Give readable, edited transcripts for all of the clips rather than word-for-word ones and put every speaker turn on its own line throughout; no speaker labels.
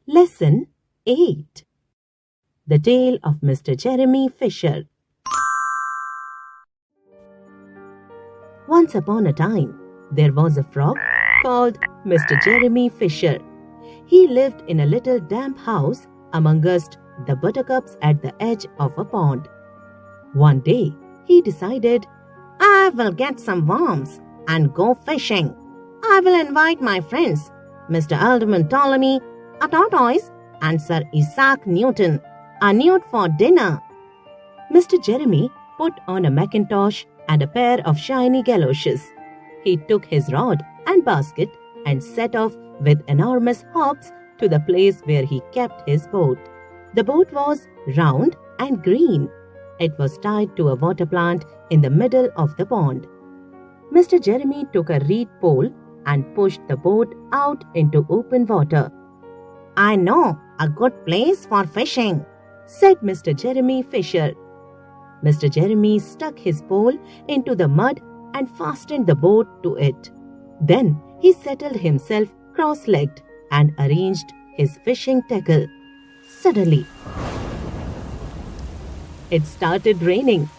Lesson 8. The Tale of Mr. Jeremy Fisher. Once upon a time, there was a frog called Mr. Jeremy Fisher. He lived in a little damp house amongst the buttercups at the edge of a pond. One day, he decided, I will get some worms and go fishing. I will invite my friends, Mr. Alderman Ptolemy, a tortoise, and Sir Isaac Newton, a newt, for dinner. Mr. Jeremy put on a mackintosh and a pair of shiny galoshes. He took his rod and basket and set off with enormous hops to the place where he kept his boat. The boat was round and green. It was tied to a water plant in the middle of the pond. Mr. Jeremy took a reed pole and pushed the boat out into open water. I know a good place for fishing, said Mr. Jeremy Fisher. Mr. Jeremy stuck his pole into the mud and fastened the boat to it. Then he settled himself cross-legged and arranged his fishing tackle. Suddenly, it started raining.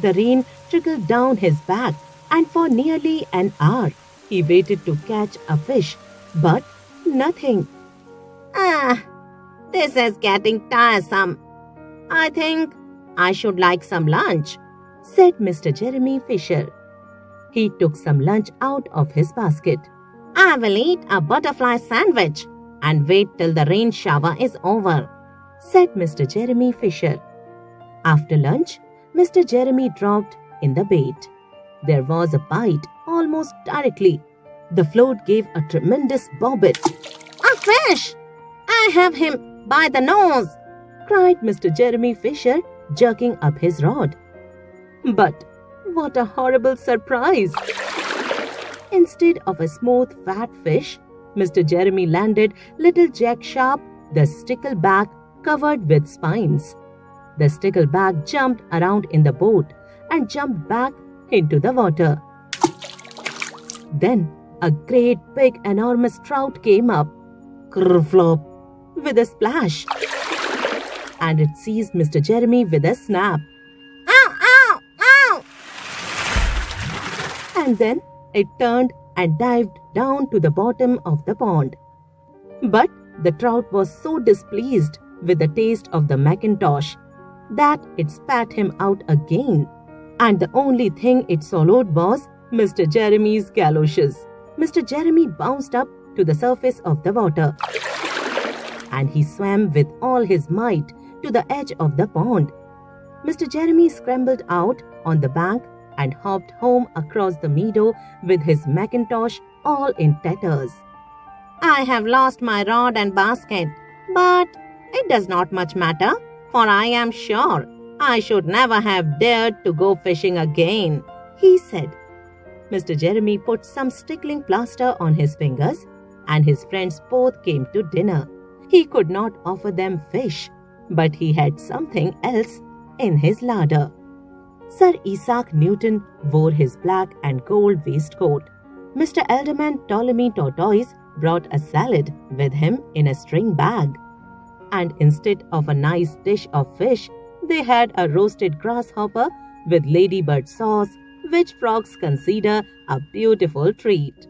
The rain trickled down his back, and for nearly an hour he waited to catch a fish, but nothing. This is getting tiresome. I think I should like some lunch, said Mr. Jeremy Fisher. He took some lunch out of his basket. I will eat a butterfly sandwich and wait till the rain shower is over, said Mr. Jeremy Fisher. After lunch, Mr. Jeremy dropped in the bait. There was a bite almost directly. The float gave a tremendous bobbit. A fish! I have him by the nose, cried Mr. Jeremy Fisher, jerking up his rod. But what a horrible surprise! Instead of a smooth fat fish, Mr. Jeremy landed little Jack Sharp, the stickleback covered with spines. The stickleback jumped around in the boat and jumped back into the water. Then a great big enormous trout came up, kerflop, with a splash, and it seized Mr. Jeremy with a snap. Ow, ow, ow! And then it turned and dived down to the bottom of the pond. But the trout was so displeased with the taste of the mackintosh that it spat him out again, and the only thing it swallowed was Mr. Jeremy's galoshes. Mr. Jeremy bounced up to the surface of the water, and he swam with all his might to the edge of the pond. Mr. Jeremy scrambled out on the bank and hopped home across the meadow with his mackintosh all in tatters. I have lost my rod and basket, but it does not much matter, for I am sure I should never have dared to go fishing again, he said. Mr. Jeremy put some stickling plaster on his fingers, and his friends both came to dinner. He could not offer them fish, but he had something else in his larder. Sir Isaac Newton wore his black and gold waistcoat. Mr. Alderman Ptolemy Tortoise brought a salad with him in a string bag. And instead of a nice dish of fish, they had a roasted grasshopper with ladybird sauce, which frogs consider a beautiful treat.